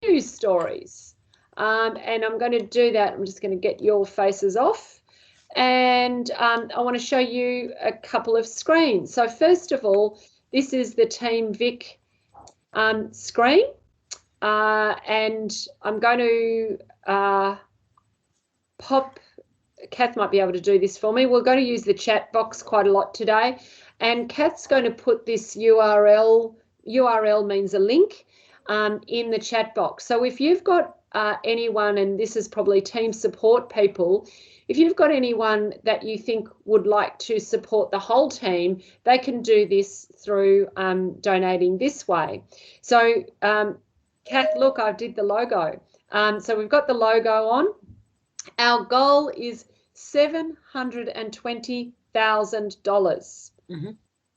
news stories. And I'm going to do that. I'm just going to get your faces off. And I want to show you a couple of screens. So first of all, this is the Team VIC screen. And I'm going to pop, Kath might be able to do this for me. We're going to use the chat box quite a lot today. And Kath's going to put this URL means a link, in the chat box. So if you've got anyone, and this is probably team support people, if you've got anyone that you think would like to support the whole team, they can do this through donating this way. So Kath, look, I did the logo. So we've got the logo on. Our goal is $720,000. Mm-hmm.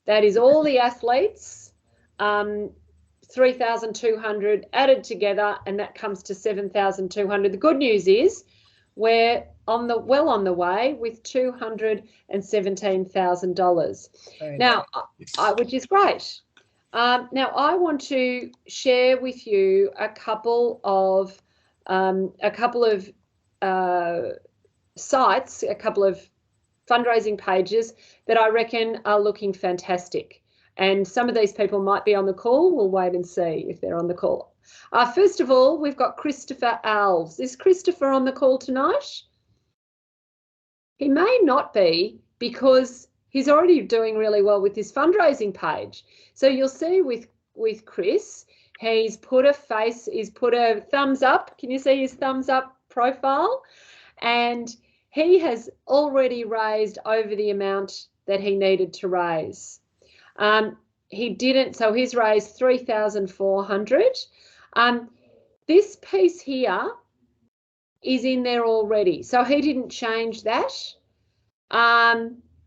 That is all the athletes, 3,200 added together, and that comes to 7,200. The good news is we're well on the way with $217,000 now, which is great. Now I want to share with you a couple of sites, a couple of fundraising pages that I reckon are looking fantastic. And some of these people might be on the call. We'll wait and see if they're on the call. First of all, we've got Christopher Alves. Is Christopher on the call tonight? He may not be, because he's already doing really well with his fundraising page. So you'll see with Chris, he's put a thumbs up. Can you see his thumbs up profile? And he has already raised over the amount that he needed to raise. He didn't, so he's raised 3,400. This piece here is in there already, so he didn't change that.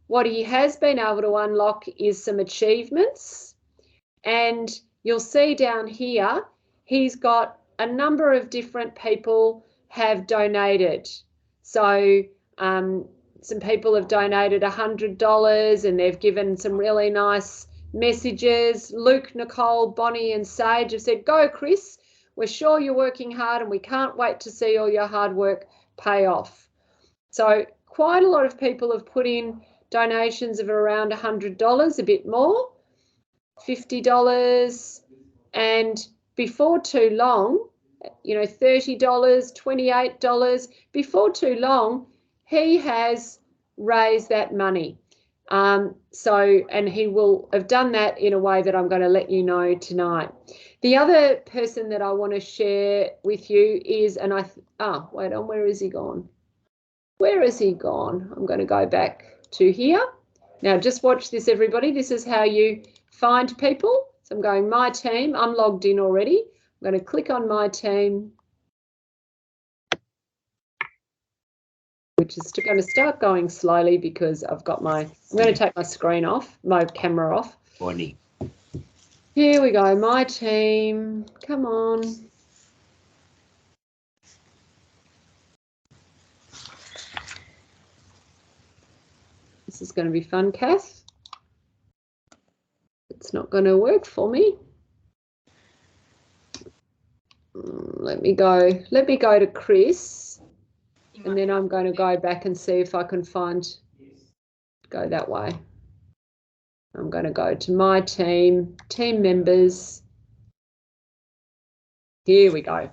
What he has been able to unlock is some achievements, and you'll see down here he's got a number of different people have donated. So some people have donated $100 and they've given some really nice messages. Luke, Nicole, Bonnie and Sage have said, "Go, Chris. We're sure you're working hard and we can't wait to see all your hard work pay off." So quite a lot of people have put in donations of around $100, a bit more, $50, and before too long, $30, $28, before too long, he has raised that money. And he will have done that in a way that I'm going to let you know tonight. The other person that I want to share with you is, where is he gone? Where is he gone? I'm going to go back to here. Now, just watch this, everybody. This is how you find people. So I'm going my team. I'm logged in already. I'm going to click on my team, which is going to start going slowly because I'm going to take my screen off, my camera off. Bonnie. Here we go, my team. Come on. This is going to be fun, Kath. It's not going to work for me. Let me go to Chris, and then I'm going to go back and see if I can go that way. I'm going to go to my team members. Here we go.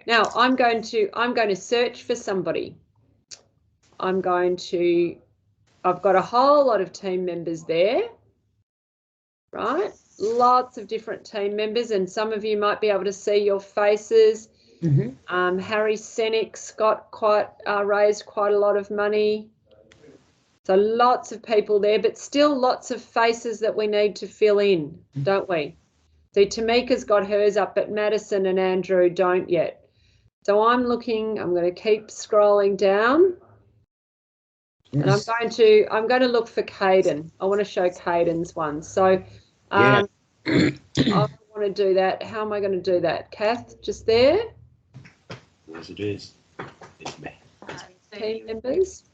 Now I'm going to search for somebody. I've got a whole lot of team members there, right? Lots of different team members, and some of you might be able to see your faces. Mm-hmm. Harry Senex raised quite a lot of money. So lots of people there, but still lots of faces that we need to fill in, don't we? So Tamika's got hers up, but Madison and Andrew don't yet. So I'm going to keep scrolling down. Yes. And I'm going to look for Caden. I want to show Caden's one. So I want to do that. How am I going to do that? Kath, just there? Yes, it is. Team members.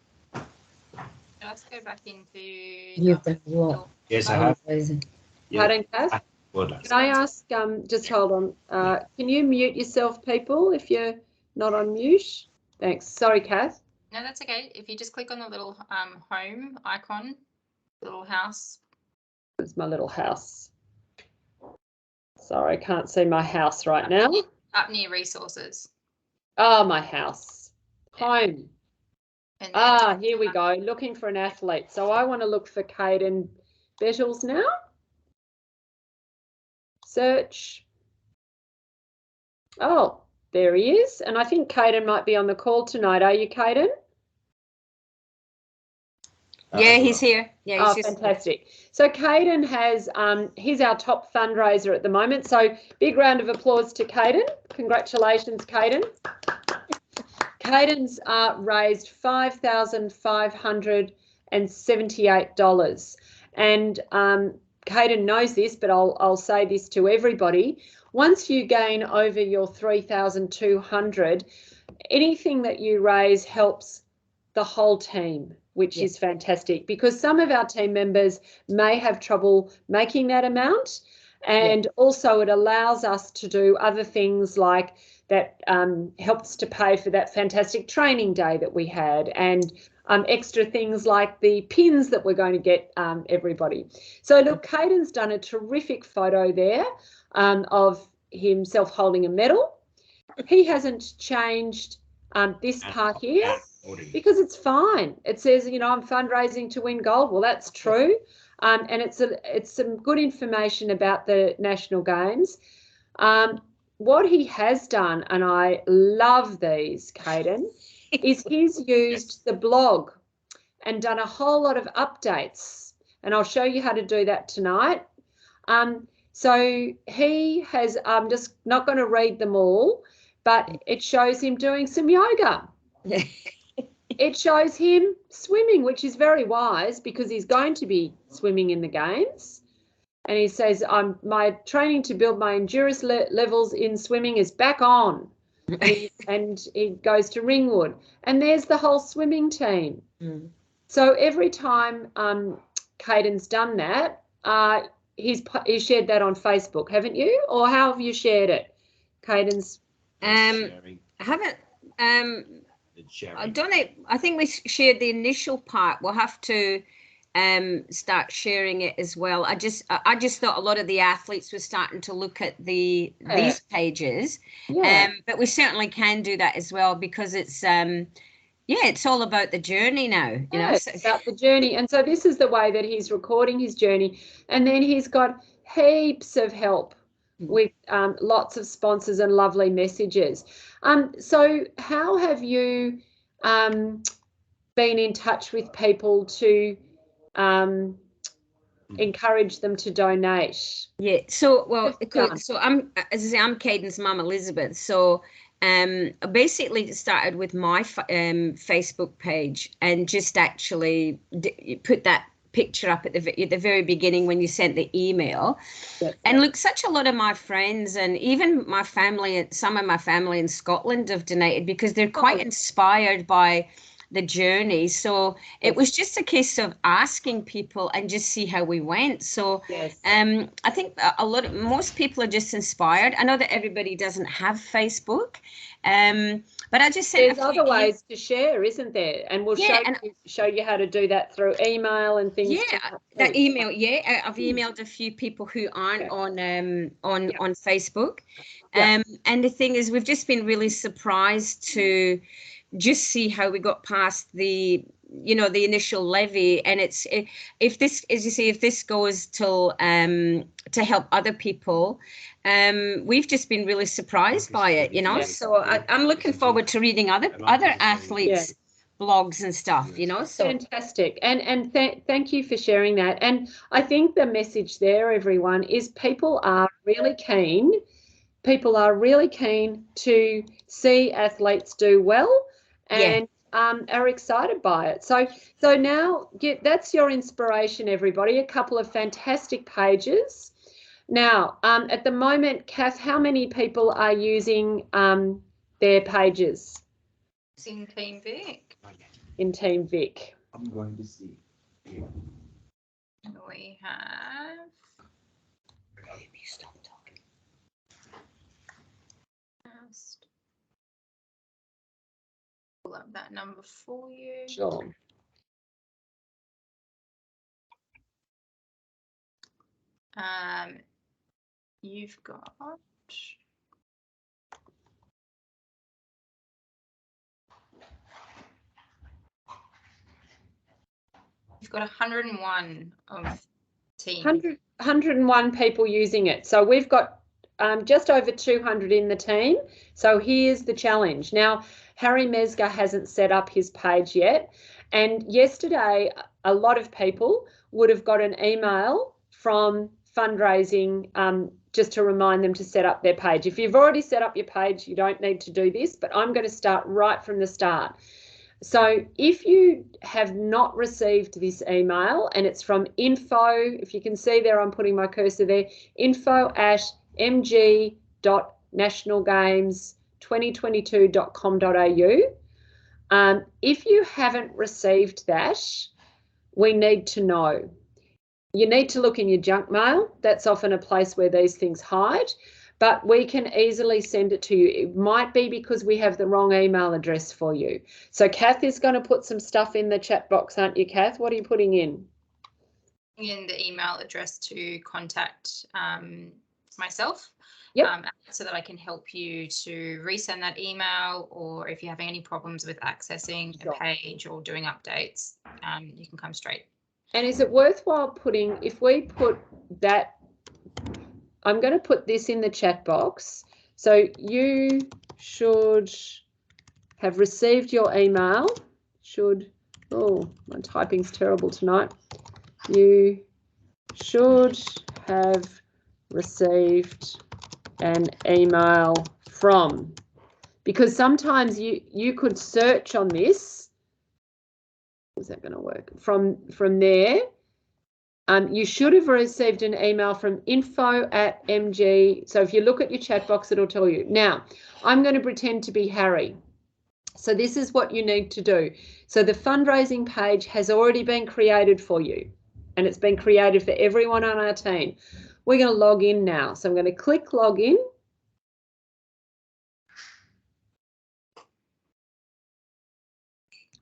Let's go back into. You've done what? Yes, I have. Pardon, Kath? Well done. Can I ask, just hold on, can you mute yourself, people, if you're not on mute? Thanks. Sorry, Kath. No, that's okay. If you just click on the little home icon, little house. It's my little house. Sorry, I can't see my house right now. Up near resources. Oh, my house. Home. And Here we go. Looking for an athlete. So I want to look for Caden Bettles now. Search. Oh, there he is. And I think Caden might be on the call tonight. Are you, Caden? Yeah, he's here. Yeah, he's fantastic. So Caden has, he's our top fundraiser at the moment. So big round of applause to Caden. Congratulations, Caden. Caden's raised $5,578. And Caden knows this, but I'll say this to everybody. Once you gain over your 3,200, anything that you raise helps the whole team, which is fantastic, because some of our team members may have trouble making that amount. And also it allows us to do other things like that, helps to pay for that fantastic training day that we had, and extra things like the pins that we're going to get everybody. So look, Caden's done a terrific photo there of himself holding a medal. He hasn't changed this part here because it's fine. It says, you know, I'm fundraising to win gold. Well, that's true. And it's some good information about the National Games. What he has done, and I love these, Caden, is he's used the blog and done a whole lot of updates. And I'll show you how to do that tonight. So he has, I'm just not going to read them all, but it shows him doing some yoga. It shows him swimming, which is very wise because he's going to be swimming in the games. And he says, my training to build my endurance levels in swimming is back on. And he goes to Ringwood. And there's the whole swimming team. Mm. So every time Caden's done that, he's shared that on Facebook, haven't you? Or how have you shared it, Caden's? I haven't. I don't know. I think we shared the initial part. We'll have to start sharing it as well. I just thought a lot of the athletes were starting to look at these pages, but we certainly can do that as well, because it's it's all about the journey now. You know, it's about the journey. And so this is the way that he's recording his journey, and then he's got heaps of help with lots of sponsors and lovely messages. So how have you been in touch with people to encourage them to donate? Yeah, so I'm, as I say, I'm Caden's mum, Elizabeth. So I basically started with my Facebook page and just actually put that picture up at the very beginning when you sent the email. And look, such a lot of my friends and even my family, some of my family in Scotland have donated because they're quite inspired by the journey. So it was just a case of asking people and just see how we went. So I think most people are just inspired. I know that everybody doesn't have Facebook, but I just there's other ways to share, isn't there? And we'll show you how to do that through email and things. That email. I've emailed a few people who aren't on Facebook, and the thing is, we've just been really surprised to just see how we got past the initial levy. And if this, as you say, if this goes till to help other people, we've just been really surprised by it, you know. So I'm looking forward to reading other athletes' blogs and stuff, you know. So fantastic, and thank you for sharing that. And I think the message there, everyone, is people are really keen to see athletes do well, and are excited by it. So now that's your inspiration, everybody. A couple of fantastic pages. Now, at the moment, Kath, how many people are using their pages? It's in Team VIC. In Team VIC. I'm going to see. We have stop talking? Just pull up that number for you. Sure. You've got you've got 101 of team. 101 people using it. So we've got just over 200 in the team. So here's the challenge. Now, Harry Mesger hasn't set up his page yet. And yesterday, a lot of people would have got an email from Fundraising just to remind them to set up their page. If you've already set up your page, you don't need to do this, but I'm going to start right from the start. So if you have not received this email, and it's from info, if you can see there, I'm putting my cursor there, info@mg.nationalgames2022.com.au. If you haven't received that, we need to know. You need to look in your junk mail. That's often a place where these things hide, but we can easily send it to you. It might be because we have the wrong email address for you. So Kath is going to put some stuff in the chat box, aren't you, Kath? What are you putting in? In the email address to contact myself. Yep. So that I can help you to resend that email, or if you're having any problems with accessing a page or doing updates, you can come straight. And is it worthwhile putting, if we put that, I'm going to put this in the chat box. So you should have received your email. Oh, my typing's terrible tonight. You should have received an email from, because sometimes you could search on this. Is that going to work? From there, you should have received an email from info@mg. So if you look at your chat box, it'll tell you. Now, I'm going to pretend to be Harry. So this is what you need to do. So the fundraising page has already been created for you, and it's been created for everyone on our team. We're going to log in now. So I'm going to click log in.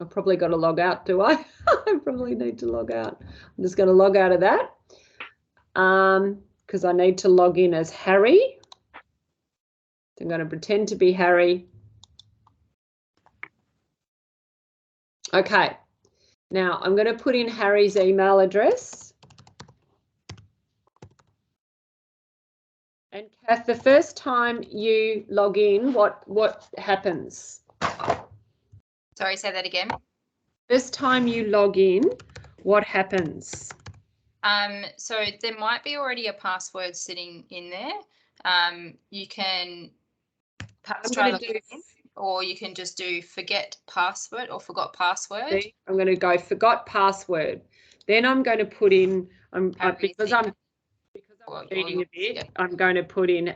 I've probably got to log out, do I? I probably need to log out. I'm just going to log out of that because I need to log in as Harry. So I'm going to pretend to be Harry. Okay. Now I'm going to put in Harry's email address. And Kath, the first time you log in, what happens? Sorry, say that again. First time you log in, what happens? So there might be already a password sitting in there. You can perhaps try login in, or you can just do forget password or forgot password. See, I'm going to go forgot password. Then I'm going to put in because I'm reading a bit. Yeah. I'm going to put in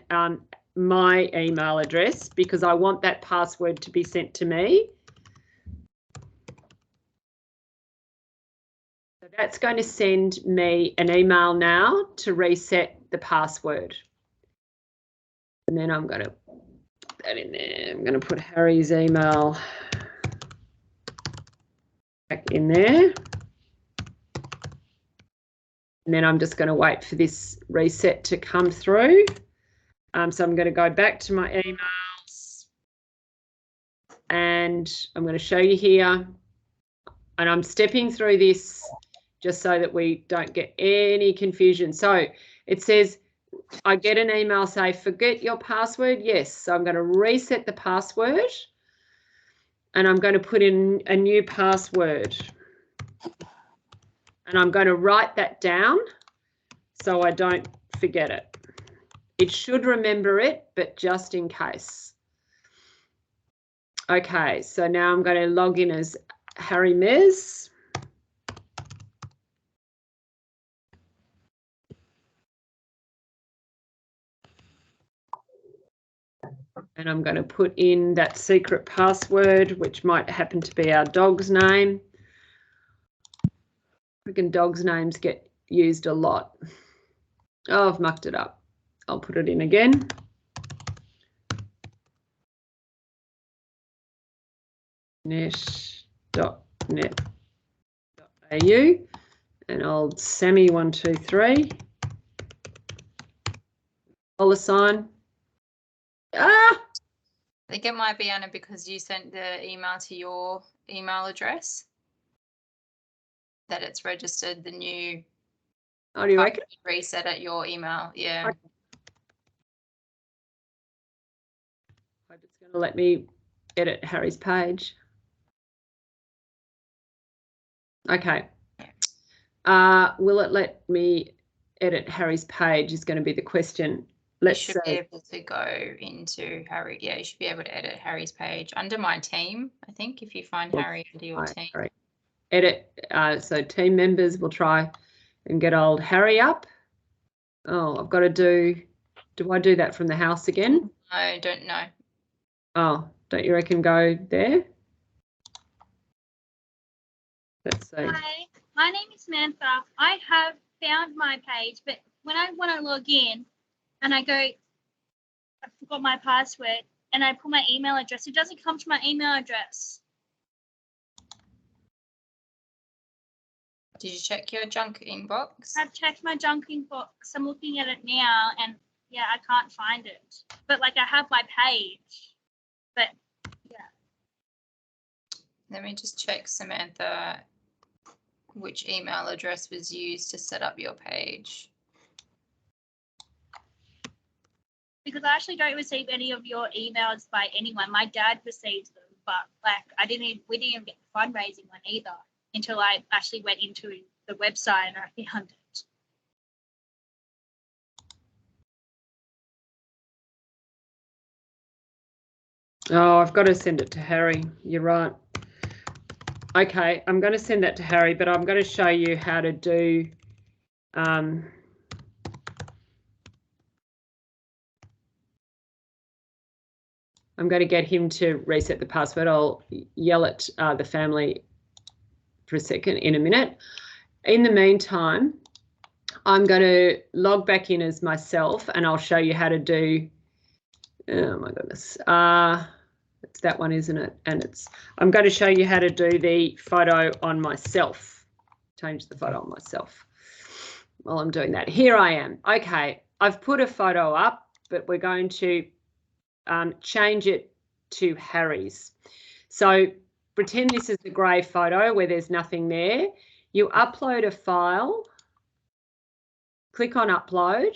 my email address because I want that password to be sent to me. So that's going to send me an email now to reset the password. And then I'm going to put that in there. I'm going to put Harry's email back in there. And then I'm just going to wait for this reset to come through. So I'm going to go back to my emails. And I'm going to show you here. And I'm stepping through this just so that we don't get any confusion. So it says, I get an email say, forget your password. Yes. So I'm going to reset the password. And I'm going to put in a new password. And I'm going to write that down so I don't forget it. It should remember it, but just in case. Okay, so now I'm going to log in as Harry Mez. And I'm going to put in that secret password, which might happen to be our dog's name. Freaking dogs' names get used a lot. Oh, I've mucked it up. I'll put it in again. net.net.au and old Sammy123 $sign. I think it might be, Anna, because you sent the email to your email address that it's registered the new. Oh, do you reckon? Reset at your email, yeah. Okay. Hope it's going to let me edit Harry's page. Okay. Will it let me edit Harry's page is going to be the question. You should be able to go into Harry. Yeah, you should be able to edit Harry's page under my team, I think, if you find Harry under your team. Harry. Edit. So team members will try and get old Harry up. Oh, I've got to do I do that from the house again? I don't know. Oh, don't you reckon go there? Let's see. Hi, my name is Samantha. I have found my page, but when I want to log in and I go, I forgot my password, and I put my email address, it doesn't come to my email address. Did you check your junk inbox? I've checked my junk inbox. I'm looking at it now, and yeah, I can't find it. But like, I have my page, but yeah. Let me just check, Samantha, which email address was used to set up your page. Because I actually don't receive any of your emails by anyone. My dad receives them, but like we didn't even get the fundraising one either until I actually went into the website and I found it. Oh, I've got to send it to Harry. You're right. Okay, I'm going to send that to Harry, but I'm going to show you how to do I'm going to get him to reset the password. I'll yell at the family for a second in a minute. In the meantime, I'm going to log back in as myself and I'll show you how to do, oh my goodness, it's that one, isn't it? And I'm going to show you how to do the photo on myself, change the photo on myself while I'm doing that. Here I am. Okay, I've put a photo up, but we're going to change it to Harry's. So pretend this is the grey photo where there's nothing there. You upload a file, click on upload,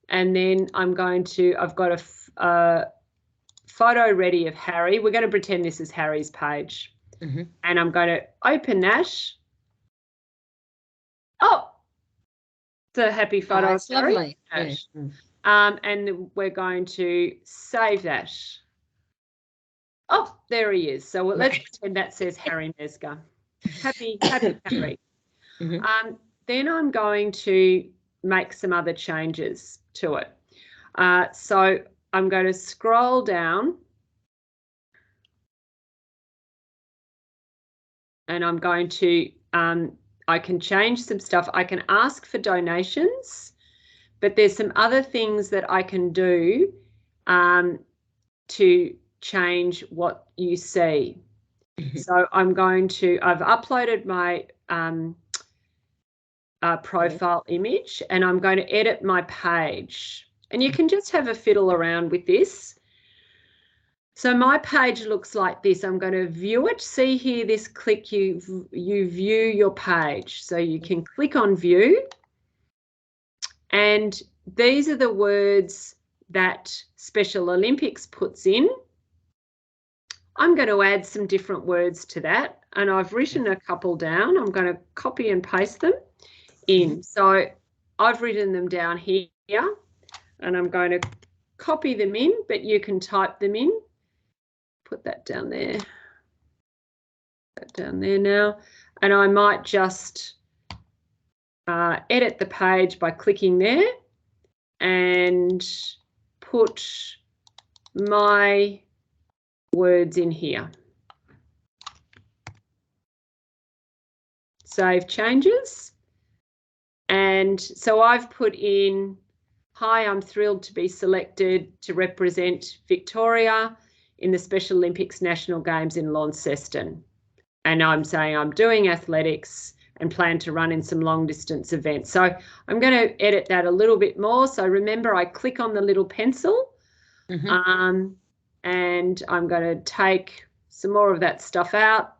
and then I've got a photo ready of Harry. We're going to pretend this is Harry's page. Mm-hmm. And I'm going to open that. Oh, it's a happy photo. Oh, it's lovely. Yeah. And we're going to save that. Oh, there he is. So let's pretend that says Harry Mesger. Happy Harry. Mm-hmm. Then I'm going to make some other changes to it. So I'm going to scroll down and I'm going to, I can change some stuff. I can ask for donations, but there's some other things that I can do to change what you see. So I've uploaded my profile image and I'm going to edit my page. And you can just have a fiddle around with this. So my page looks like this. I'm going to view it. See here, this click, you view your page. So you can click on view. And these are the words that Special Olympics puts in. I'm going to add some different words to that. And I've written a couple down. I'm going to copy and paste them in. So I've written them down here and I'm going to copy them in, but you can type them in. Put that down there. That down there now. And I might just edit the page by clicking there and put my words in here. Save changes. And so I've put in Hi, I'm thrilled to be selected to represent Victoria in the Special Olympics National Games in Launceston. And I'm saying I'm doing athletics and plan to run in some long distance events. So I'm going to edit that a little bit more. So remember, I click on the little pencil and I'm going to take some more of that stuff out.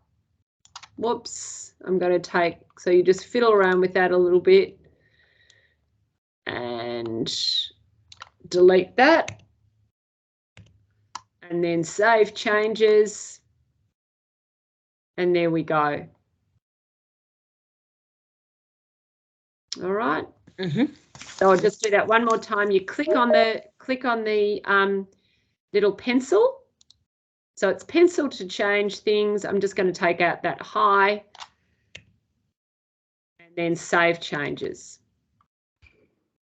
Whoops, I'm going to take, so you just fiddle around with that a little bit and delete that and then save changes. And there we go. All right. So I'll just do that one more time. You click on the little pencil. So it's pencil to change things. I'm just going to take out that hi and then save changes.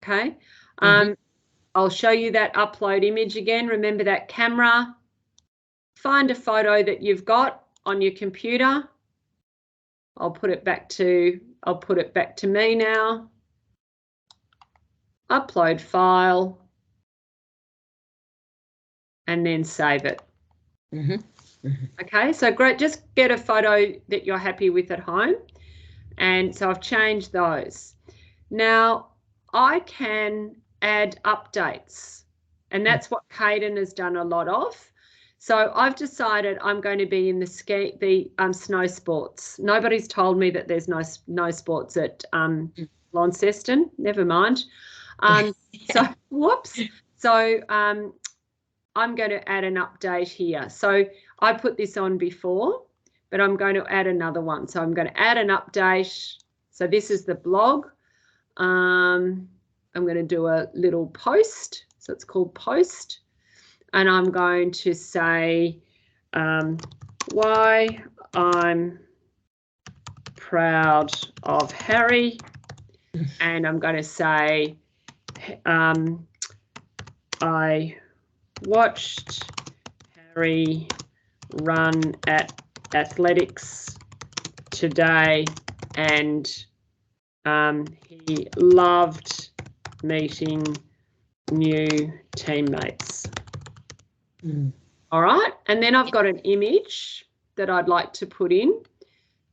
Okay. I'll show you that upload image again. Remember that camera. Find a photo that you've got on your computer. I'll put it back to me now. Upload file and then save it. Okay, so great. Just get a photo that you're happy with at home. And so I've changed those. Now I can add updates, and that's what Caden has done a lot of. So I've decided I'm going to be in the snow sports. Nobody's told me that there's no sports at Launceston. Never mind. So whoops. So I'm going to add an update here. So I put this on before, but I'm going to add another one. So I'm going to add an update. So this is the blog. I'm going to do a little post. So it's called post. And I'm going to say why I'm proud of Harry. And I'm going to say I watched Harry run at athletics today and he loved meeting new teammates. All right, and then I've got an image that I'd like to put in.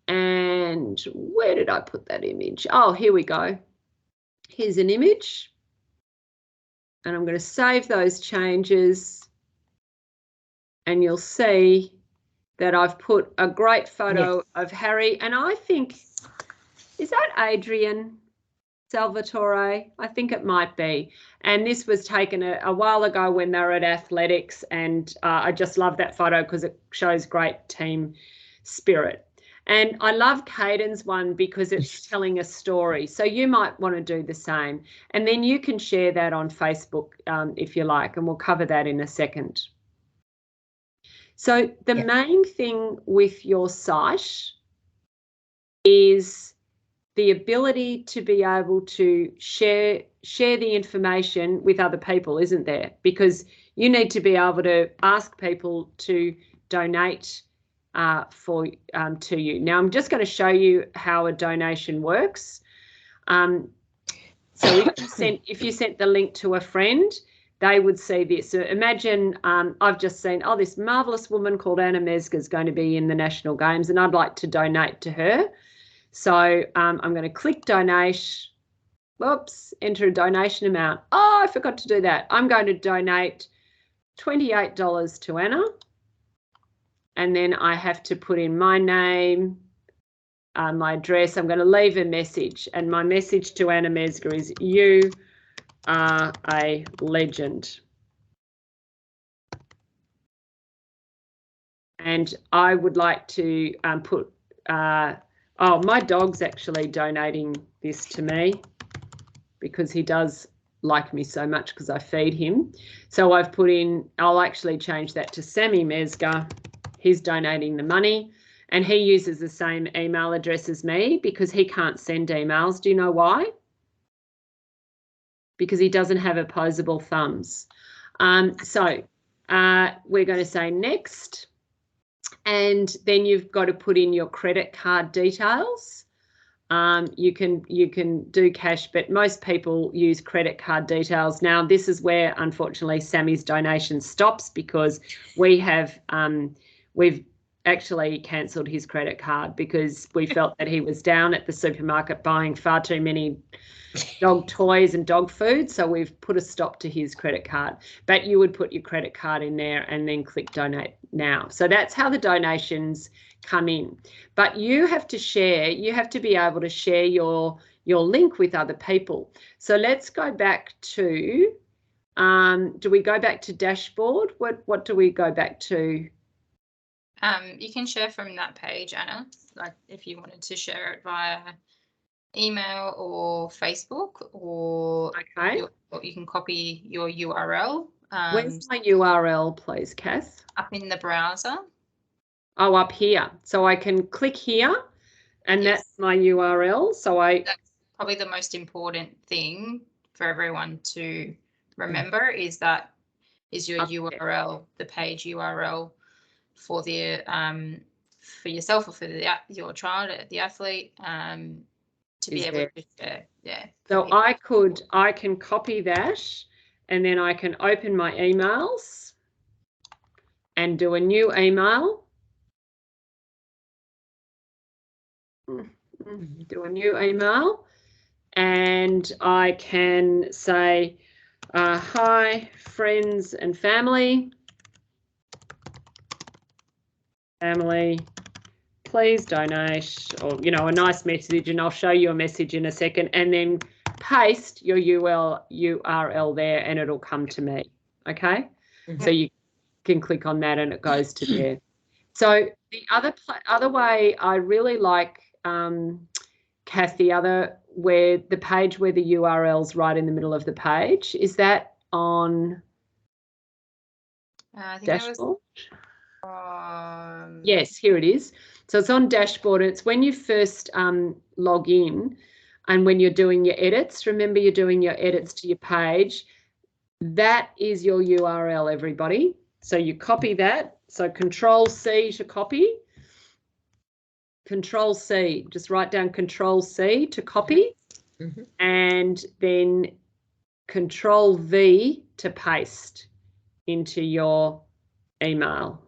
And where did I put that image? Oh, here we go. Here's an image. And I'm going to save those changes. And you'll see that I've put a great photo of Harry. And I think, is that Adrian Salvatore? I think it might be. And this was taken a while ago when they were at athletics. And I just love that photo because it shows great team spirit. And I love Caden's one because it's telling a story. So you might want to do the same. And then you can share that on Facebook if you like, and we'll cover that in a second. So the main thing with your site is the ability to be able to share the information with other people, isn't there? Because you need to be able to ask people to donate to you. Now I'm just going to show you how a donation works. So if you sent the link to a friend, they would see this. So imagine I've just seen, oh, this marvellous woman called Anna Mesger is going to be in the National Games and I'd like to donate to her. So I'm going to click donate. Whoops, enter a donation amount. Oh, I forgot to do that. I'm going to donate $28 to Anna. And then I have to put in my name, my address. I'm going to leave a message. And my message to Anna Mesger is, you are a legend. And I would like to put, oh, my dog's actually donating this to me because he does like me so much because I feed him. So I've put in, I'll actually change that to Sammy Mesger. He's donating the money and he uses the same email address as me because he can't send emails. Do you know why? Because he doesn't have opposable thumbs. So we're going to say next, and then you've got to put in your credit card details. you can do cash, but most people use credit card details. Now, this is where, unfortunately, Sammy's donation stops, because we've actually cancelled his credit card because we felt that he was down at the supermarket buying far too many dog toys and dog food. So we've put a stop to his credit card. But you would put your credit card in there and then click donate now. So that's how the donations come in. But you have to share, you have to be able to share your link with other people. So let's go back to, do we go back to dashboard? What do we go back to? You can share from that page, Anna, like if you wanted to share it via email or Facebook, or okay, you can copy your URL. Where's my URL, please, Kath? Up in the browser. Oh, up here. So I can click here, and Yes. that's my URL. So that's probably the most important thing for everyone to remember, is that is your URL, the page URL for the for yourself or for your child, the athlete, to be able to share. Yeah. So I can copy that, and then I can open my emails and do a new email. Do a new email, and I can say, hi, friends and family. Please donate, or, you know, a nice message, and I'll show you a message in a second, and then paste your URL there and it'll come to me. Okay. So you can click on that and it goes to there. So the other way I really like, Kath, where the page where the URL's right in the middle of the page, is that on dashboard? Yes, here it is. So it's on dashboard. It's when you first log in, and when you're doing your edits. Remember, you're doing your edits to your page. That is your URL, everybody. So you copy that. So Control-C to copy. Control-C, just write down Control-C to copy, and then Control-V to paste into your email.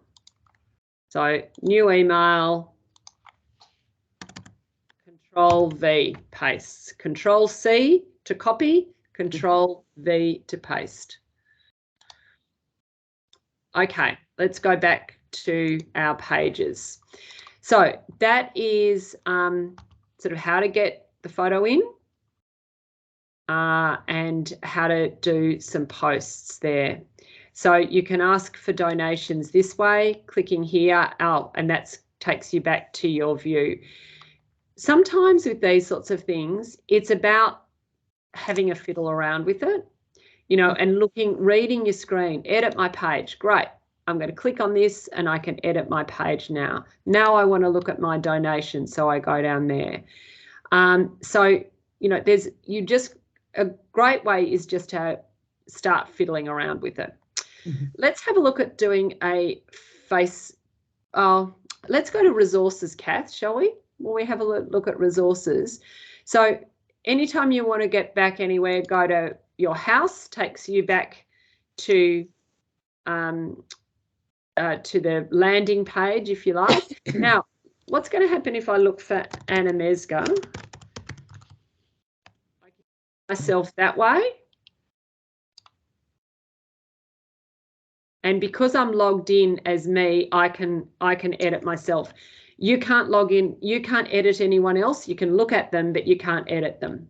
So new email, Control-V, paste. Control-C to copy, Control-V to paste. Okay, let's go back to our pages. So that is sort of how to get the photo in, and how to do some posts there. So you can ask for donations this way, clicking here, and that takes you back to your view. Sometimes with these sorts of things, it's about having a fiddle around with it, you know, and reading your screen. Edit my page. Great. I'm going to click on this and I can edit my page now. Now I want to look at my donation, so I go down there. So, you know, a great way is just to start fiddling around with it. Let's have a look at doing a let's go to resources, Kath, shall we? Will we have a look at resources? So anytime you want to get back anywhere, go to your house, takes you back to the landing page, if you like. Now, what's going to happen if I look for Anna Mesga? I can myself that way. And because I'm logged in as me, I can edit myself. You can't log in, you can't edit anyone else. You can look at them, but you can't edit them.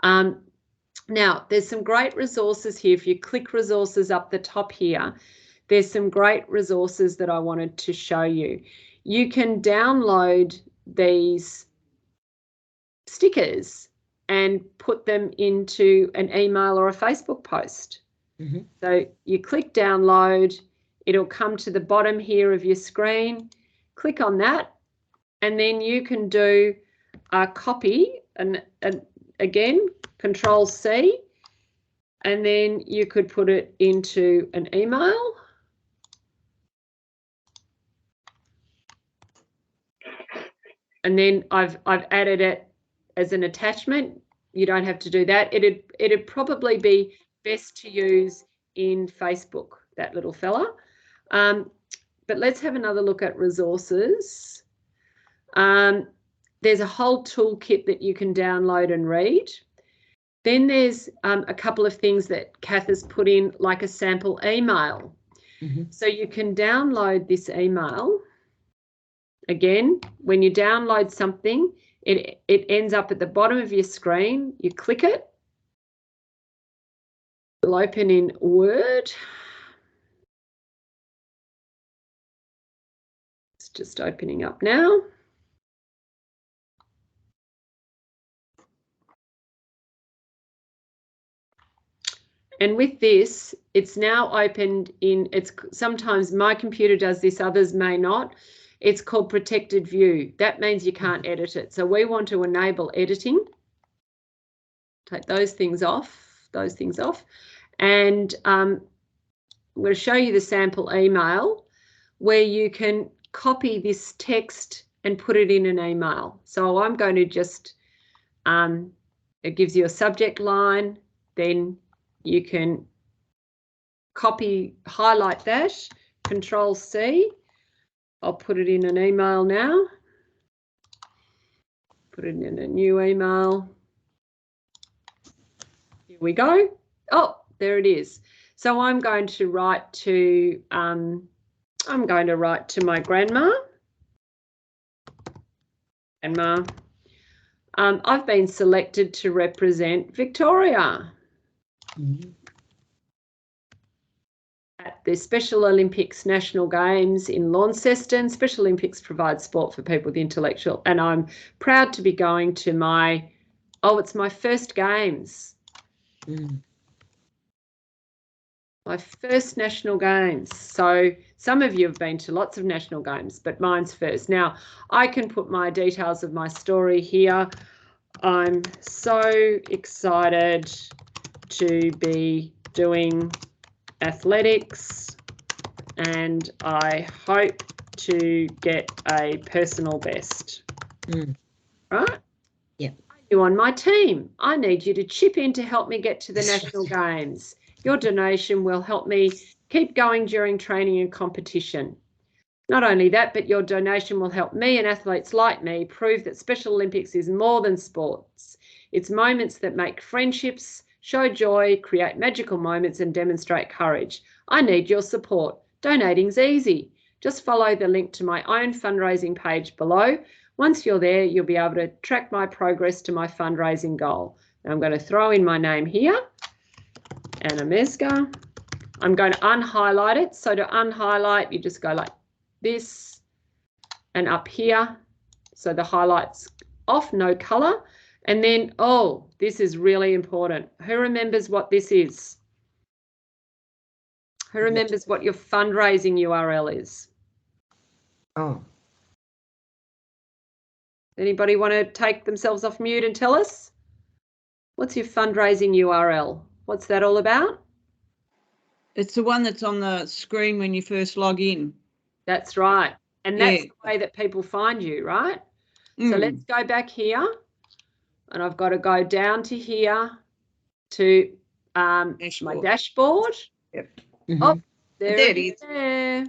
Now, there's some great resources here. If you click resources up the top here, there's some great resources that I wanted to show you. You can download these stickers and put them into an email or a Facebook post. So you click download, it'll come to the bottom here of your screen, click on that, and then you can do a copy, and again, Control-C, and then you could put it into an email. And then I've added it as an attachment, you don't have to do that. It'd probably be best to use in Facebook, that little fella. But let's have another look at resources. There's a whole toolkit that you can download and read. Then there's a couple of things that Kath has put in, like a sample email. So you can download this email. Again, when you download something, it ends up at the bottom of your screen. You click it. It'll open in Word. It's just opening up now. And with this, it's now opened in, sometimes my computer does this, others may not. It's called protected view. That means you can't edit it. So we want to enable editing. Take those things off. And I'm going to show you the sample email where you can copy this text and put it in an email. So I'm going to just, it gives you a subject line, then you can copy, highlight that, Control C. I'll put it in an email now. Put it in a new email. Here we go. Oh, there it is. So I'm going to write to my grandma. I've been selected to represent Victoria at the Special Olympics National Games in Launceston. Special Olympics provides sport for people with intellectual, and I'm proud to be going to my, it's my first games. My first national games. So some of you have been to lots of national games, but mine's first. Now, I can put my details of my story here. I'm so excited to be doing athletics, and I hope to get a personal best. Right? Yeah. You on my team. I need you to chip in to help me get to the national games. Your donation will help me keep going during training and competition. Not only that, but your donation will help me and athletes like me prove that Special Olympics is more than sports. It's moments that make friendships, show joy, create magical moments and demonstrate courage. I need your support. Donating's easy. Just follow the link to my own fundraising page below. Once you're there, you'll be able to track my progress to my fundraising goal. Now I'm going to throw in my name here. Anna Meska. I'm going to unhighlight it. So to unhighlight, you just go like this and up here. So the highlight's off, no colour. And then, this is really important. Who remembers what this is? Who remembers what your fundraising URL is? Anybody want to take themselves off mute and tell us? What's your fundraising URL? What's that all about? It's the one that's on the screen when you first log in. That's right. And that's the way that people find you, right? So let's go back here. And I've got to go down to here to my dashboard. Yep. Oh, there it is. There.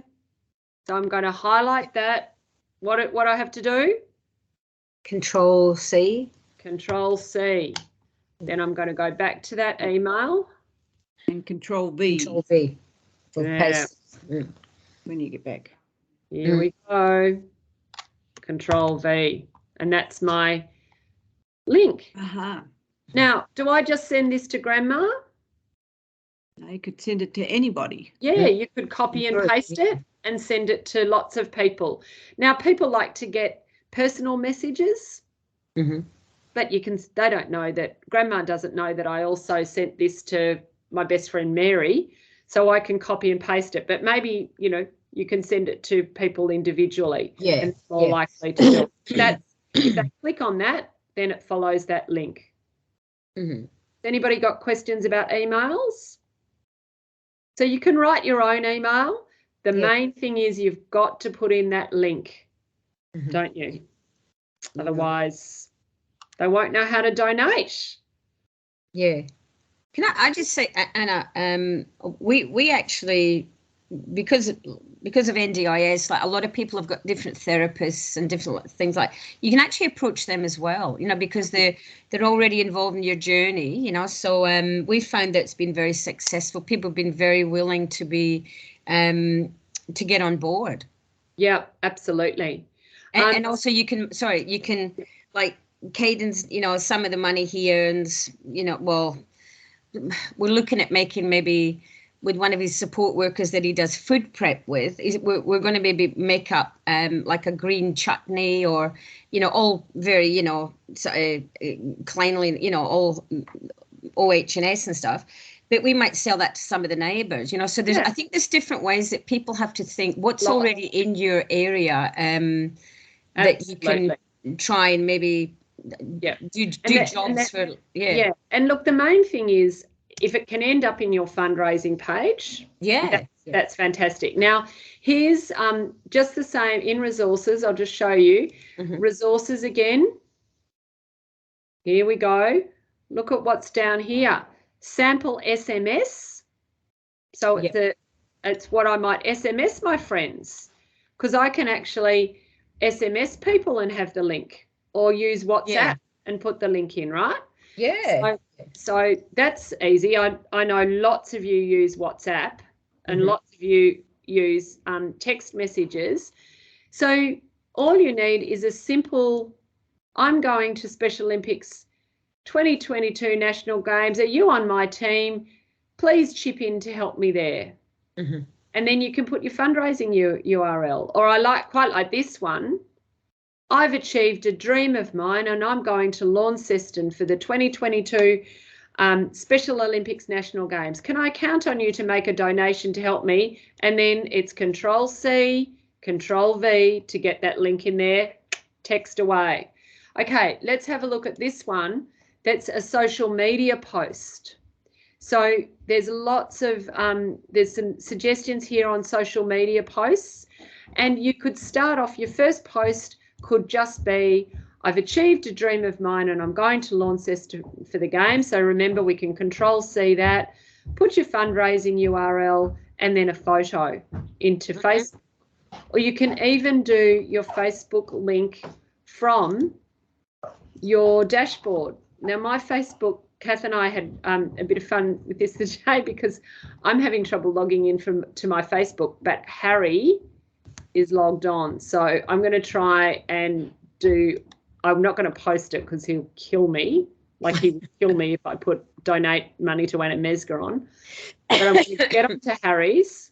So I'm going to highlight that. What I have to do? Control C. Control C. Then I'm going to go back to that email. And Control V. Control V. For paste. When you get back. Here we go. Control V. And that's my link. Now, do I just send this to Grandma? No, you could send it to anybody. Yeah, you could copy and paste it and send it to lots of people. Now, people like to get personal messages, but they don't know that, Grandma doesn't know that I also sent this to my best friend Mary, so I can copy and paste it. But maybe, you can send it to people individually. Yeah. And it's more likely to do that. If they click on that, then it follows that link. Anybody got questions about emails? So you can write your own email. The main thing is you've got to put in that link, don't you? Otherwise, They won't know how to donate. Yeah. Can I just say, Anna, we actually, because of NDIS, like a lot of people have got different therapists and different things, like you can actually approach them as well, because they're already involved in your journey, so we found that it's been very successful. People have been very willing to be to get on board. Yeah, absolutely. And also you can like Cadence, some of the money here, and well, we're looking at making maybe with one of his support workers that he does food prep with, we're going to maybe make up like a green chutney, or all very cleanly, all OH&S and stuff, but we might sell that to some of the neighbours, so there's I think there's different ways that people have to think what's already in your area that you can try and maybe do jobs for. And look, the main thing is if it can end up in your fundraising page, that's fantastic. Now here's just the same in resources. I'll just show you resources again. Here we go. Look at what's down here. Sample SMS. So it's what I might SMS my friends, because I can actually SMS people and have the link, or use WhatsApp and put the link in, right? Yeah. So that's easy. I know lots of you use WhatsApp and lots of you use text messages. So all you need is a simple, I'm going to Special Olympics 2022 National Games. Are you on my team? Please chip in to help me there. And then you can put your fundraising URL. Or I quite like this one. I've achieved a dream of mine and I'm going to Launceston for the 2022 Special Olympics National Games. Can I count on you to make a donation to help me? And then it's Control-C, Control-V to get that link in there, text away. Okay, let's have a look at this one. That's a social media post. So there's lots of, there's some suggestions here on social media posts, and you could start off, your first post could just be, I've achieved a dream of mine and I'm going to Launceston for the game. So remember, we can Control-C that, put your fundraising URL and then a photo into Facebook. Or you can even do your Facebook link from your dashboard. Now, my Facebook, Kath and I had a bit of fun with this today because I'm having trouble logging in to my Facebook, but Harry is logged on. So I'm going to try and I'm not going to post it because he'll kill me. Like he would kill me if I put donate money to Anna Mesger on. But I'm going to get onto Harry's.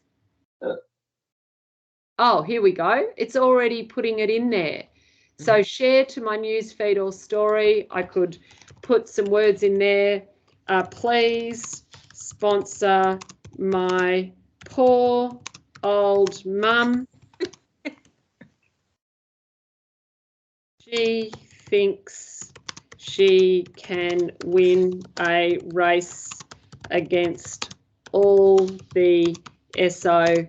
Oh, here we go. It's already putting it in there. So share to my newsfeed or story. I could put some words in there. Please sponsor my poor old mum. She thinks she can win a race against all the SO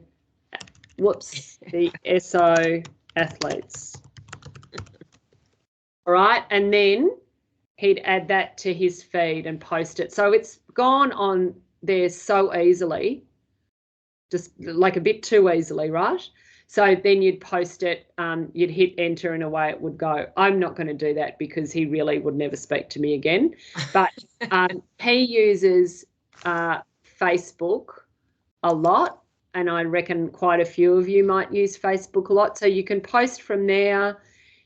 athletes. All right, and then he'd add that to his feed and post it. So it's gone on there so easily, just like a bit too easily, right? So then you'd post it, you'd hit enter and away it would go. I'm not going to do that because he really would never speak to me again. But he uses Facebook a lot, and I reckon quite a few of you might use Facebook a lot. So you can post from there.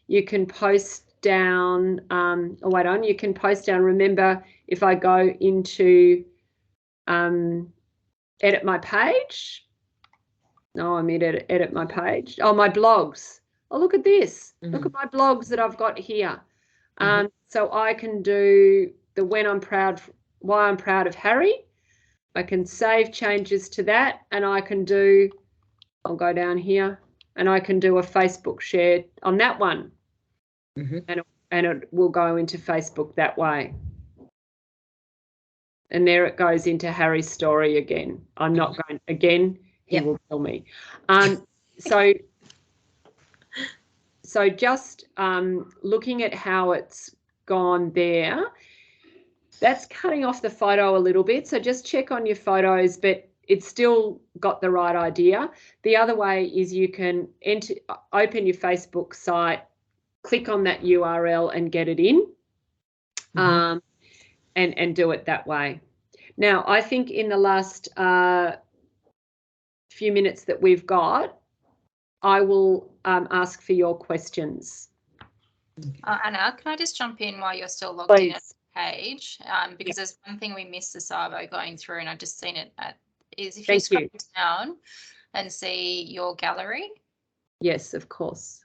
You can post down, you can post down. Remember, if I go into edit my page, no, I'm in edit my page. Oh, my blogs. Oh, look at this. Look at my blogs that I've got here. So I can do the why I'm proud of Harry. I can save changes to that, and I can do, I'll go down here, and I can do a Facebook share on that one. And it will go into Facebook that way. And there it goes into Harry's story again. I'm not going again. He will kill me. So just looking at how it's gone there. That's cutting off the photo a little bit, so just check on your photos, but it's still got the right idea. The other way is you can open your Facebook site, click on that URL and get it in, and do it that way. Now, I think in the last few minutes that we've got, I will ask for your questions. Anna, can I just jump in while you're still logged in at the page? Because there's one thing we missed the Savo going through, and I've just seen it is if you scroll down and see your gallery. Yes, of course.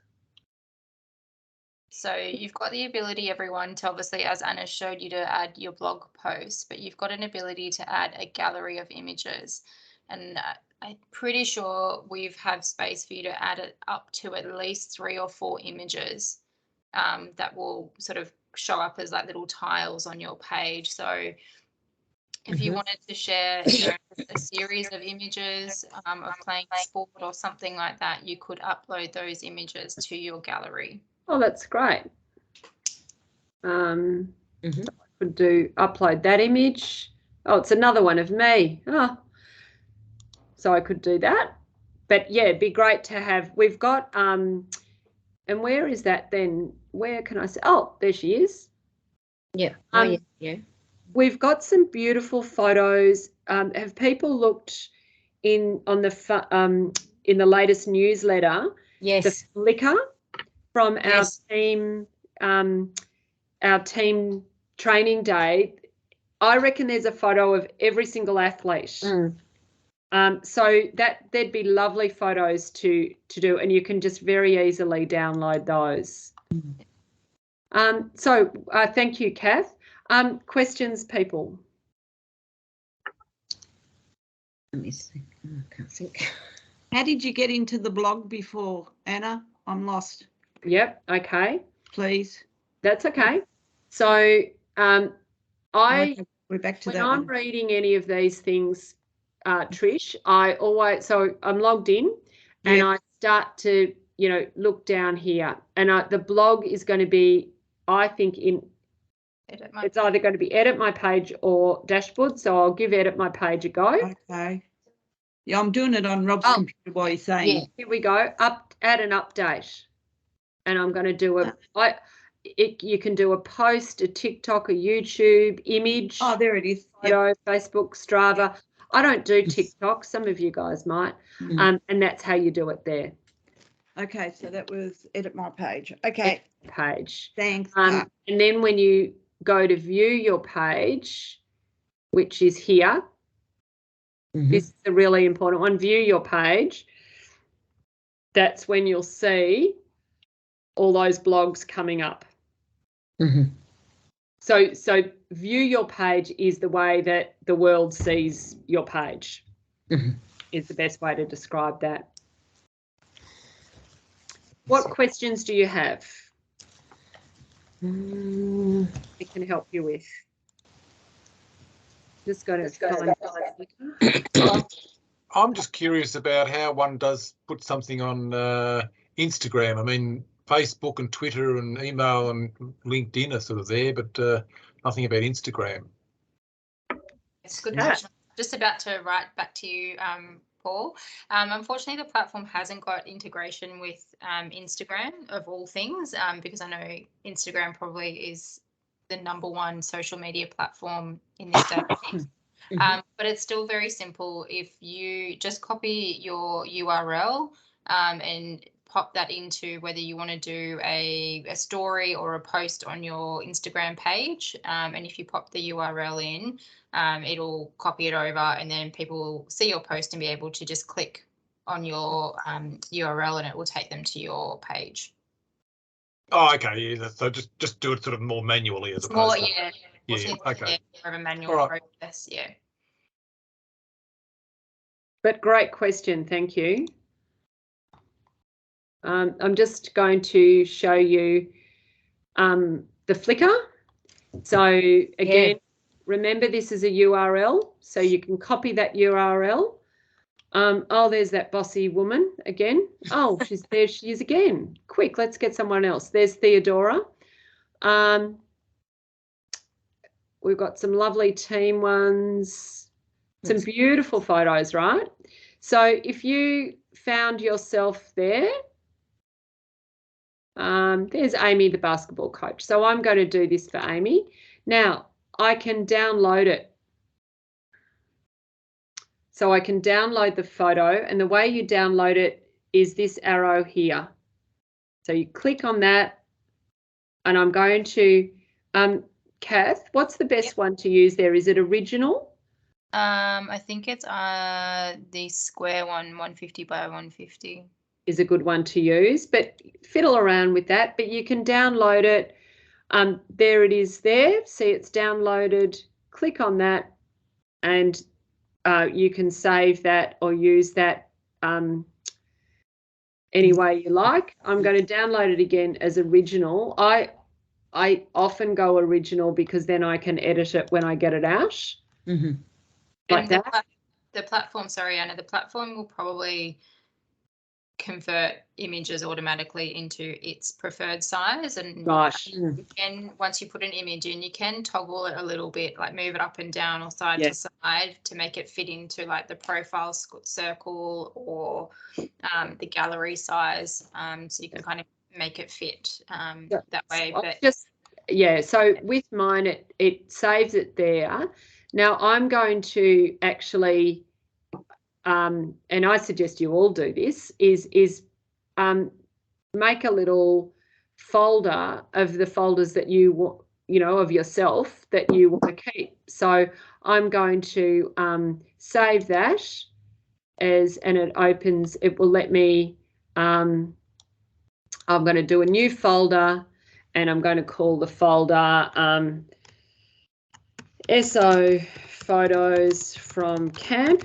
So you've got the ability, everyone, to obviously, as Anna showed you, to add your blog posts, but you've got an ability to add a gallery of images. And I'm pretty sure we've had space for you to add it up to at least 3 or 4 images that will sort of show up as like little tiles on your page. So if you wanted to share, a series of images of playing sport or something like that, you could upload those images to your gallery. Oh, that's great. So I could upload that image. Oh, it's another one of me. Oh, so I could do that. But yeah, it'd be great to have. We've got and where is that then? Where can I say? Oh, there she is. Yeah. Yeah. We've got some beautiful photos. Have people looked in the latest newsletter? Yes. The Flickr from our team training day. I reckon there's a photo of every single athlete. So there'd be lovely photos to do, and you can just very easily download those. So thank you, Kath. Questions, people? Let me see. I can't think. How did you get into the blog before, Anna? I'm lost. Yep. Okay. Please. That's okay. So we're back to when that I'm one. reading any of these things, Trish, I'm logged in and I start to, look down here, and the blog is going to be, I think, it's either going to be edit my page or dashboard. So I'll give edit my page a go. Okay. Yeah, I'm doing it on Rob's computer while you're saying. Yeah. Here we go. Add an update, and I'm going to do you can do a post, a TikTok, a YouTube, image. Oh, there it is. Photo, Facebook, Strava. I don't do TikTok. Some of you guys might. And that's how you do it there. Okay, so that was edit my page. Okay. Page. Thanks. And then when you go to view your page, which is here, this is a really important one, view your page. That's when you'll see all those blogs coming up. So view your page is the way that the world sees your page, is the best way to describe that. What questions do you have? We can help you with. Just got to find. I'm just curious about how one does put something on Instagram. I mean, Facebook and Twitter and email and LinkedIn are sort of there, but nothing about Instagram. It's a good question. Just about to write back to you, Paul. Unfortunately, the platform hasn't got integration with Instagram of all things, because I know Instagram probably is the #1 social media platform in this day and age. But it's still very simple. If you just copy your URL and pop that into whether you want to do a story or a post on your Instagram page, and if you pop the URL in, it'll copy it over, and then people will see your post and be able to just click on your URL, and it will take them to your page. Oh, okay. Yeah, so just do it sort of more manually as opposed to. Yeah. Okay. More of a manual process. Yeah. But great question. Thank you. I'm just going to show you the Flickr. So again, remember this is a URL, so you can copy that URL. Oh, there's that bossy woman again. Oh, she's there. She is again. Quick, let's get someone else. There's Theodora. We've got some lovely team ones, some beautiful photos, right? So if you found yourself there, there's Amy, the basketball coach. So I'm going to do this for Amy. Now, I can download it. So I can download the photo, and the way you download it is this arrow here. So you click on that, and I'm going to, Kath, what's the best one to use there? Is it original? I think it's the square one, 150 by 150. Is a good one to use, but fiddle around with that. But you can download it. There it is there. See, it's downloaded. Click on that, and you can save that or use that any way you like. I'm going to download it again as original. I often go original because then I can edit it when I get it out. Mm-hmm. Like and that. The platform, sorry, Anna, the platform will probably convert images automatically into its preferred size, and Gosh. you can, once you put an image in, you can toggle it a little bit, like move it up and down or side to side to make it fit into like the profile circle or the gallery size, so you can kind of make it fit that way. But so with mine it saves it there. Now I'm going to actually and I suggest you all do this, is make a little folder of the folders that you want, of yourself that you want to keep. So I'm going to save that and it opens, it will let me, I'm going to do a new folder, and I'm going to call the folder SO photos from camp.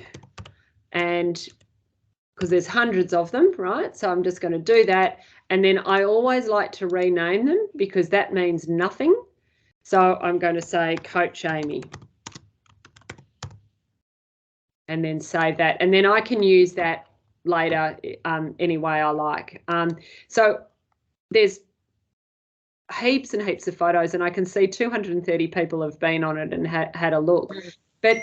And because there's hundreds of them, right? So I'm just going to do that. And then I always like to rename them because that means nothing. So I'm going to say Coach Amy. And then save that. And then I can use that later any way I like. So there's heaps and heaps of photos, and I can see 230 people have been on it and had a look. But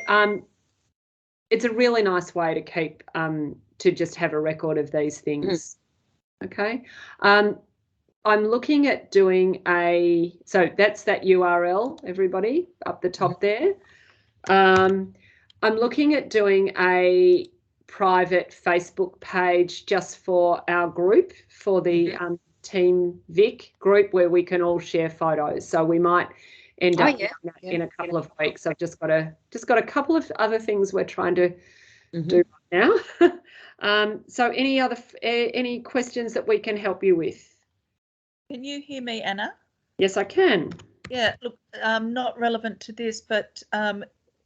it's a really nice way to keep, to just have a record of these things. Okay. I'm looking at doing so that's that URL, everybody, up the top there. I'm looking at doing a private Facebook page just for our group, for the Team VIC group, where we can all share photos. So we might end up in a couple of weeks. I've just got a couple of other things we're trying to do right now. So any questions that we can help you with? Can you hear me, Anna? Yes, I can. Yeah, look, not relevant to this, but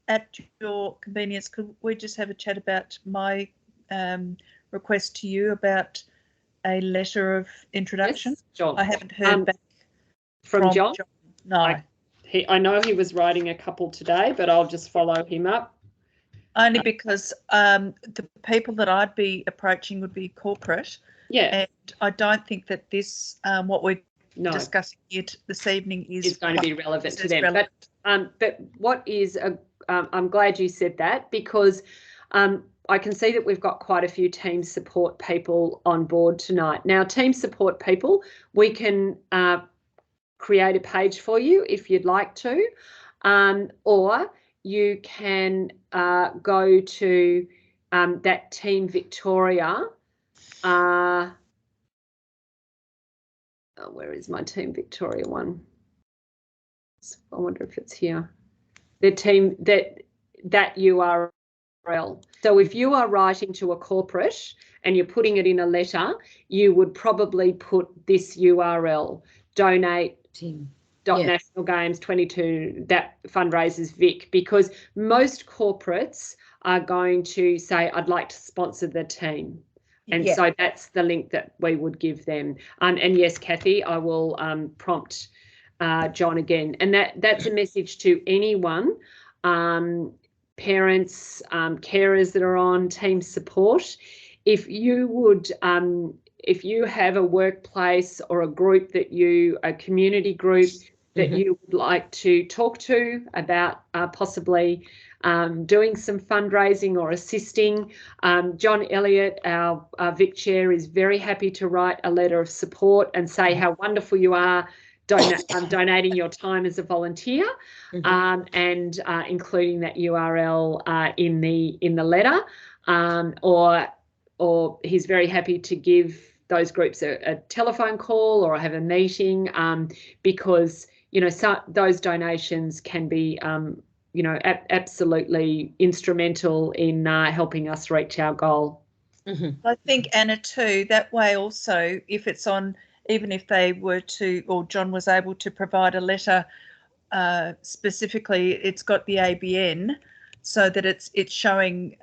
at your convenience, could we just have a chat about my request to you about a letter of introduction? Yes, John. I haven't heard back from John. No. I know he was writing a couple today, but I'll just follow him up. Only because the people that I'd be approaching would be corporate. Yeah. And I don't think that this, what we're discussing here this evening is going to be relevant to them. But what is, I'm glad you said that, because I can see that we've got quite a few team support people on board tonight. Now, team support people, we can create a page for you if you'd like to, or you can go to that Team Victoria. Where is my Team Victoria one? I wonder if it's here. The team, that URL. So if you are writing to a corporate and you're putting it in a letter, you would probably put this URL, donate National Games 22, that fundraisers VIC, because most corporates are going to say, I'd like to sponsor the team. And so that's the link that we would give them. And yes, Kathy, I will prompt John again. And that's a message to anyone, parents, carers that are on team support. If you would, if you have a workplace or a group a community group that you would like to talk to about possibly doing some fundraising or assisting, John Elliott, our VIC chair, is very happy to write a letter of support and say how wonderful you are donating your time as a volunteer, and including that URL in the letter, or he's very happy to give those groups a telephone call or have a meeting, because those donations can be absolutely instrumental in helping us reach our goal. I think, Anna, too, that way also, if it's on, even if they were to, or John was able to provide a letter specifically, it's got the ABN so that it's showing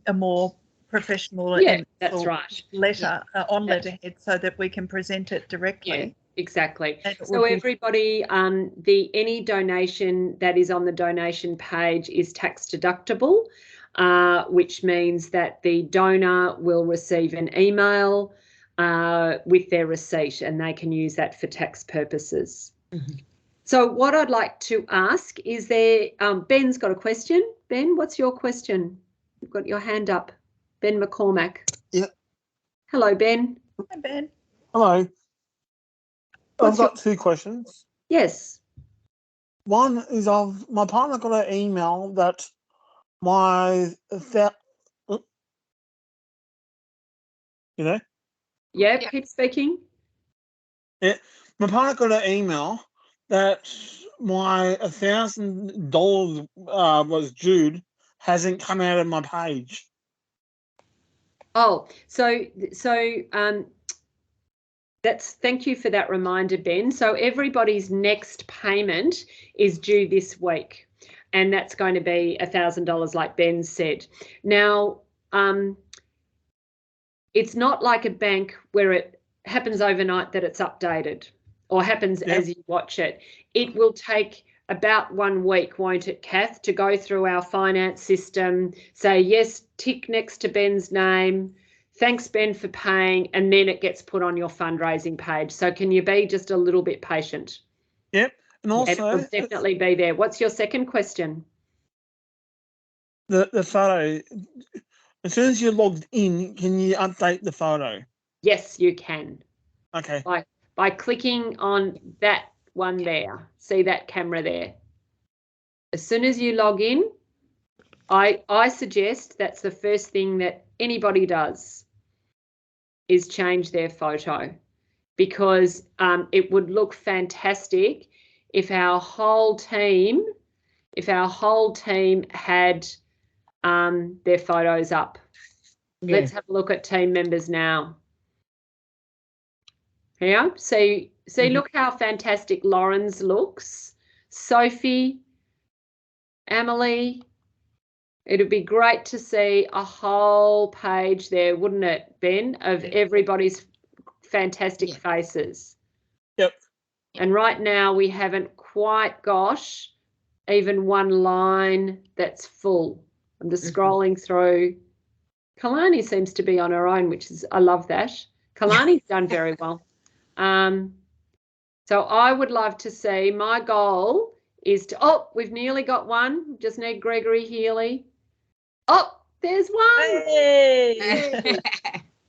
a more professional that's right. letter on letterhead so that we can present it directly. Yeah, exactly. So everybody, any donation that is on the donation page is tax deductible, which means that the donor will receive an email with their receipt, and they can use that for tax purposes. So what I'd like to ask is Ben's got a question. Ben, what's your question? You've got your hand up. Ben McCormack. Yeah. Hello, Ben. Hi, Ben. Hello. I've got two questions. Yes. One is my partner got an email that Yeah, keep speaking. Yeah, my partner got an email that my $1,000 was due hasn't come out of my page. Oh, so thank you for that reminder, Ben. So everybody's next payment is due this week, and that's going to be $1,000, like Ben said. Now, it's not like a bank where it happens overnight that it's updated or happens as you watch it. It will take about 1 week, won't it, Kath, to go through our finance system, say, yes, tick next to Ben's name, thanks, Ben, for paying, and then it gets put on your fundraising page. So can you be just a little bit patient? Yep. And also, it'll definitely be there. What's your second question? The photo. As soon as you're logged in, can you update the photo? Yes, you can. Okay. By clicking on that one there. See that camera there? As soon as you log in, I suggest that's the first thing that anybody does is change their photo, because it would look fantastic if our whole team had their photos up. Yeah. Let's have a look at team members now. Here, see, look how fantastic Lauren's looks. Sophie, Emily. It'd be great to see a whole page there, wouldn't it, Ben, of everybody's fantastic faces. Yep. And right now we haven't quite got even one line that's full. I'm just scrolling through. Kalani seems to be on her own, which is, I love that. Kalani's done very well. So I would love to see, my goal is to, we've nearly got one. Just need Gregory Healy. Oh, there's one. Hey.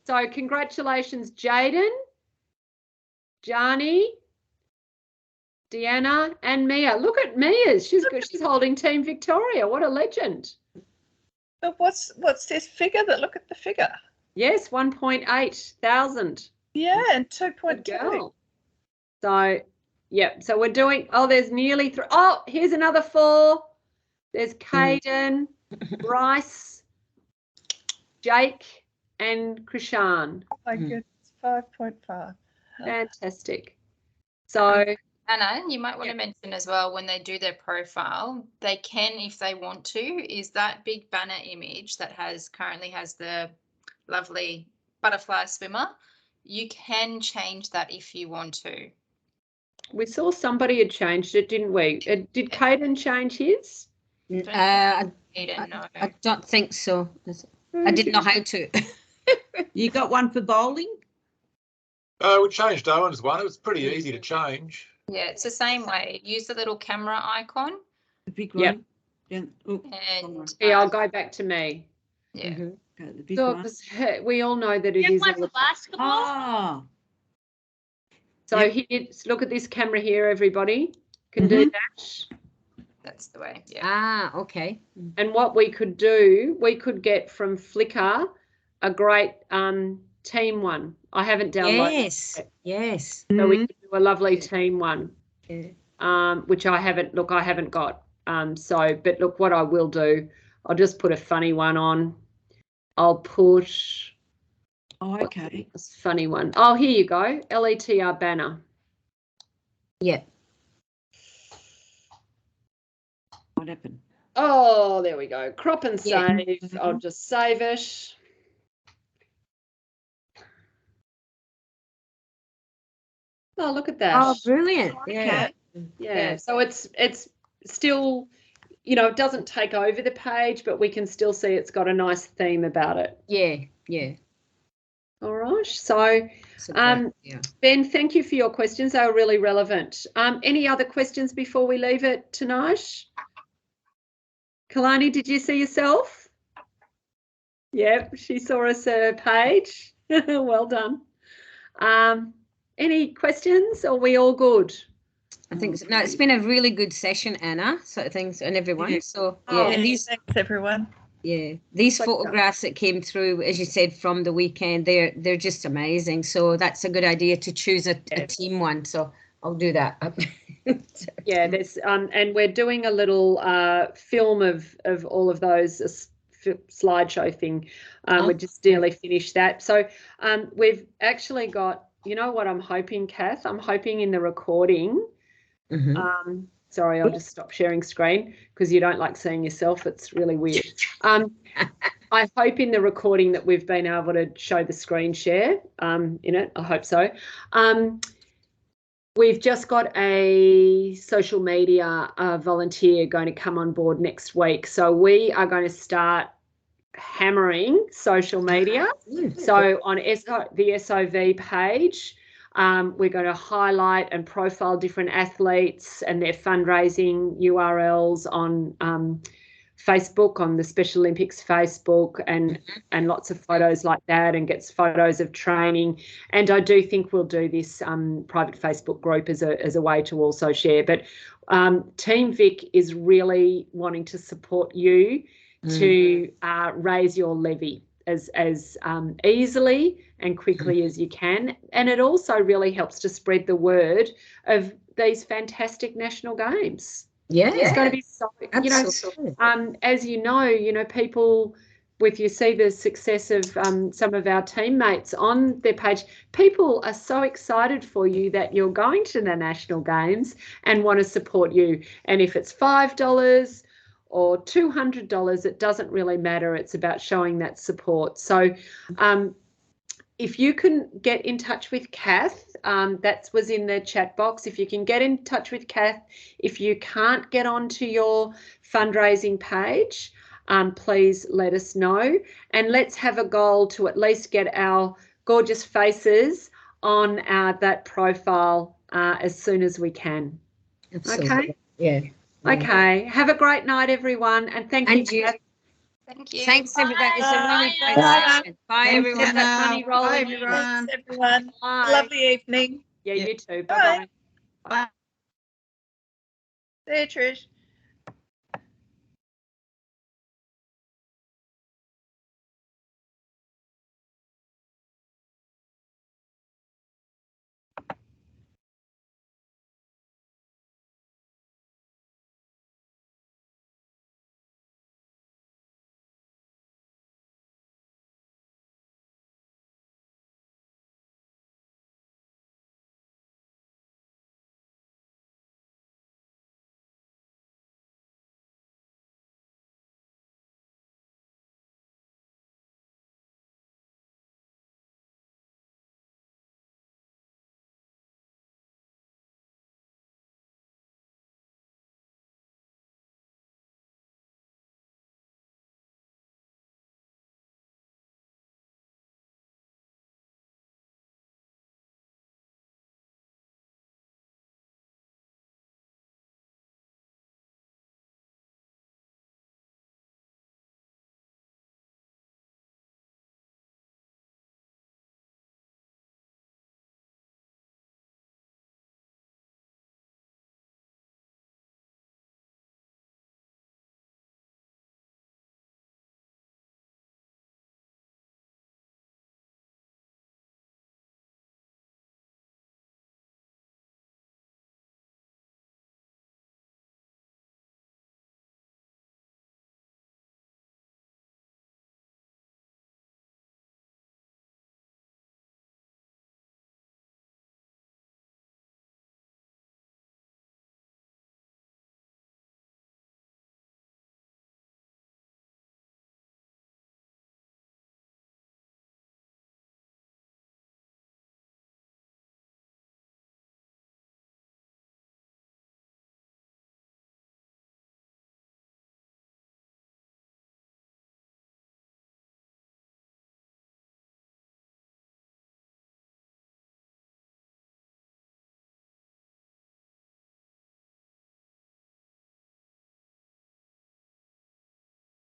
So congratulations, Jaden, Jani, Deanna, and Mia. Look at Mia. She's holding Team Victoria. What a legend. But what's this figure? Look at the figure. Yes, 1.8 thousand. Yeah, and 2.2. So, yeah, so we're doing, there's nearly 3. Oh, here's another 4. There's Caden, Bryce, Jake, and Krishan. Oh my goodness, 5.5. Fantastic. So, Anna, you might want to mention as well, when they do their profile, they can, if they want to, is that big banner image that currently has the lovely butterfly swimmer. You can change that if you want to. We saw somebody had changed it, didn't we? Did Caden change his? I no. don't think so. I didn't know how to. You got one for bowling? We changed Owen's one. It was pretty easy to change. Yeah, it's the same way. Use the little camera icon. The big Yep. one. Then, oh, And Yeah, I'll go back to me. yeah. Mhm. go the big So, one. 'cause we all know that it You have is. one for basketball? Ah, So Yep. here, look at this camera here, everybody. Can do that. That's the way. Yeah. Ah, okay. And what we could do, we could get from Flickr a great team one. I haven't downloaded Yes, it. yes. So we Mhm. could do a lovely team one, Yeah. which I haven't got. So, but look, what I will do, I'll just put a funny one on. I'll put Oh, okay. a funny one. Oh, here you go. LETR banner. Yeah. What happened? Oh, there we go. Crop and Yeah. save. I'll just save it. Oh, look at that. Oh, brilliant. Yeah. Okay. Yeah. So it's still, it doesn't take over the page, but we can still see it's got a nice theme about it. Yeah. Yeah. All right. So, So great, yeah. Ben, thank you for your questions. They were really relevant. Any other questions before we leave it tonight? Kalani, did you see yourself? Yep, she saw us a page. Well done. Any questions? Are we all good? I think so. No, it's been a really good session, Anna. So thanks and everyone. Yeah. So Oh, yeah, Yeah, and these thanks everyone. these Pleasure. photographs that came through, as you said, from the weekend, they're just amazing. So that's a good idea to choose a team one. So I'll do that. Yeah, there's and we're doing a little film of all of those slideshow thing. Oh, We just nearly finished that. So we've actually got, what I'm hoping, Kath? I'm hoping in the recording. Mhm. Sorry, I'll just stop sharing screen because you don't like seeing yourself. It's really weird. I hope in the recording that we've been able to show the screen share in it. I hope so. We've just got a social media volunteer going to come on board next week. So we are going to start hammering social media. So on the SOV page, we're going to highlight and profile different athletes and their fundraising URLs on Facebook, on the Special Olympics Facebook, and lots of photos like that, and gets photos of training. And I do think we'll do this private Facebook group as a way to also share. But Team VIC is really wanting to support you to raise your levy as easily and quickly as you can. And it also really helps to spread the word of these fantastic national games. Yeah, It's going to be so, absolutely. as you know, people, with you see the success of some of our teammates on their page, people are so excited for you that you're going to the national games and want to support you. And if it's $5 or $200, it doesn't really matter. It's about showing that support. So if you can get in touch with Kath, that was in the chat box. If you can get in touch with Kath, if you can't get onto your fundraising page, please let us know. And let's have a goal to at least get our gorgeous faces on that profile as soon as we can. Absolutely. Okay? Yeah. Okay. Have a great night, everyone. And thank you, Kath. Thank you. Thanks, everybody. It's a really great Bye. session. Bye, Thanks, everyone. Anna. That money rolling Bye, in. everyone. Thanks everyone. Bye. Lovely evening. Yeah, Yeah. you too. Bye. Bye-bye. Bye. See you, Trish.